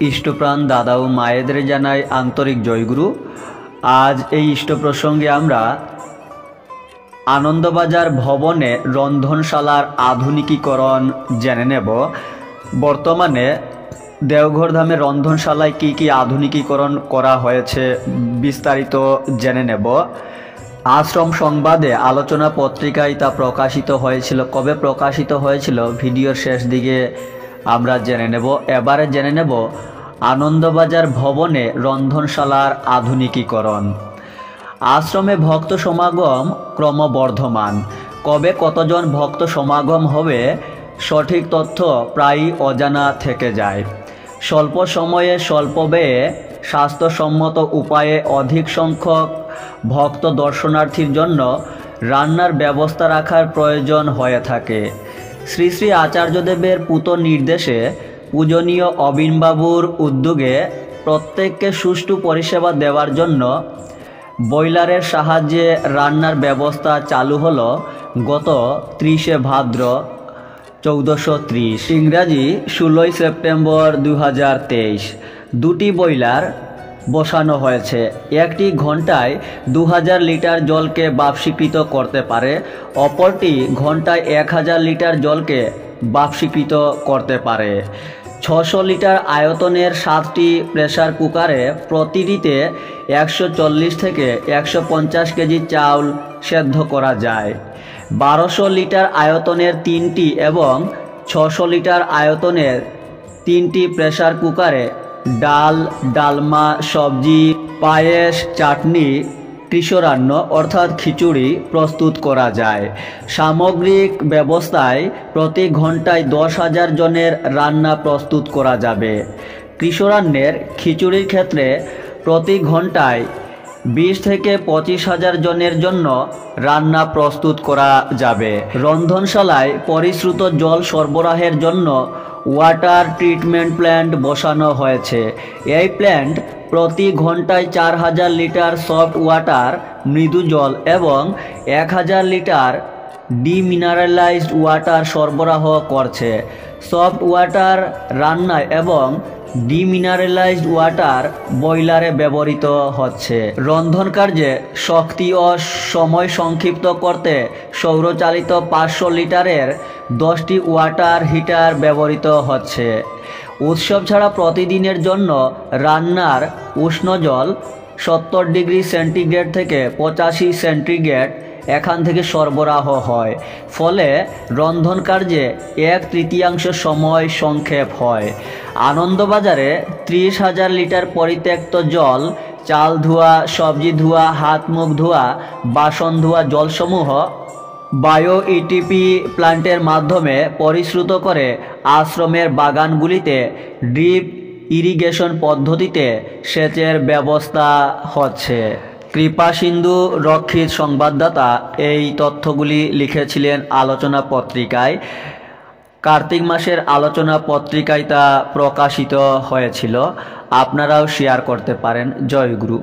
ইষ্টপ্রাণ দাদা ও মায়েদের জানাই আন্তরিক জয়গুরু। আজ এই ইষ্ট প্রসঙ্গে আমরা আনন্দবাজার ভবনে রন্ধনশালার আধুনিকীকরণ জেনে নেব। বর্তমানে দেওঘর ধামে রন্ধনশালায় কি কি আধুনিকীকরণ করা হয়েছে বিস্তারিত জেনে নেব। আশ্রম সংবাদে আলোচনা পত্রিকায় তা প্রকাশিত হয়েছিল। কবে প্রকাশিত হয়েছিল ভিডিওর শেষ দিকে আমরা জেনে নেব। এবারে জেনে নেব আনন্দবাজার ভবনে রন্ধনশালার আধুনিকীকরণ। আশ্রমে ভক্ত সমাগম ক্রমবর্ধমান। কবে কতজন ভক্ত সমাগম হবে সঠিক তথ্য প্রায়ই অজানা থেকে যায়। স্বল্প সময়ে স্বল্প ব্যয়ে স্বাস্থ্যসম্মত উপায়ে অধিক সংখ্যক ভক্ত দর্শনার্থীর জন্য রান্নার ব্যবস্থা রাখার প্রয়োজন হয়ে থাকে। শ্রী শ্রী আচার্যদেবের পূত নির্দেশে পূজনীয় অবিনবাবুর উদ্যোগে প্রত্যেককে সুষ্ঠু পরিষেবা দেওয়ার জন্য বয়লারের সাহায্যে রান্নার ব্যবস্থা চালু হলো গত 30শে ভাদ্র 1430, ইংরাজি 16ই সেপ্টেম্বর 2023। দুটি বয়লার বসানো হয়েছে। একটি ঘন্টায় 2000 লিটার জলকে বাষ্পীকৃত করতে পারে, অপরটি ঘন্টায় 1000 লিটার জলকে বাষ্পীকৃত করতে পারে। 600 লিটার আয়তনের 7টি প্রেসার কুকারে প্রতিটিতে 140 থেকে 150 কেজি চাউল সেদ্ধ করা যায়। 1200 লিটার আয়তনের 3টি এবং 600 লিটার আয়তনের 3টি প্রেসার কুকারে ডাল, ডালমা, সবজি, পায়েস, চাটনি, কৃষ্ণান্ন অর্থাৎ খিচুড়ি প্রস্তুত করা যায়। সামগ্রিক ব্যবস্থায় প্রতি ঘন্টায় 10,000 জনের রান্না প্রস্তুত করা যাবে। কৃষ্ণান্নের খিচুড়ির ক্ষেত্রে প্রতি ঘন্টায় 20 থেকে 25,000 জনের জন্য রান্না প্রস্তুত করা যাবে। রন্ধনশালায় পরিশ্রুত জল সরবরাহের জন্য ওয়াটার ট্রিটমেন্ট প্ল্যান্ট বসানো হয়েছে। এই প্ল্যান্ট প্রতি ঘন্টায় 4000 লিটার সফট ওয়াটার মৃদু জল এবং 1000 লিটার ডিমিনারেলাইজড ওয়াটার সরবরাহ করছে। সফট ওয়াটার রান্নায় এবং ডিমিনারেলাইজড ওয়াটার বয়লারে ব্যবহৃত হচ্ছে। রন্ধন কার্যে শক্তি ও সময় সংক্ষিপ্ত করতে সৌরচালিত 500 লিটারের 10টি ওয়াটার হিটার ব্যবহৃত হচ্ছে। উৎসব ছাড়া প্রতিদিনের জন্য রান্নার উষ্ণ জল 70 ডিগ্রি সেন্টিগ্রেড থেকে 85 সেন্টিগ্রেড এখান থেকে সরবরাহ হয়। ফলে রন্ধন কার্যে 1/3 সময় সংক্ষেপ হয়। আনন্দবাজারে 30,000 লিটার পরিত্যক্ত জল, চাল ধোয়া, সবজি ধোয়া, হাত মুখ ধোয়া, বাসন ধোয়া জলসমূহ বায়ো ইটিপি প্ল্যান্টের মাধ্যমে পরিশ্রুত করে আশ্রমের বাগানগুলিতে ড্রিপ ইরিগেশন পদ্ধতিতে সেচের ব্যবস্থা হচ্ছে। কৃপা সিন্ধু রক্ষিত সংবাদদাতা এই তথ্যগুলি লিখেছিলেন আলোচনা পত্রিকায়। কার্তিক মাসের আলোচনা পত্রিকায় তা প্রকাশিত হয়েছিল। আপনারাও শেয়ার করতে পারেন। জয় গুরু।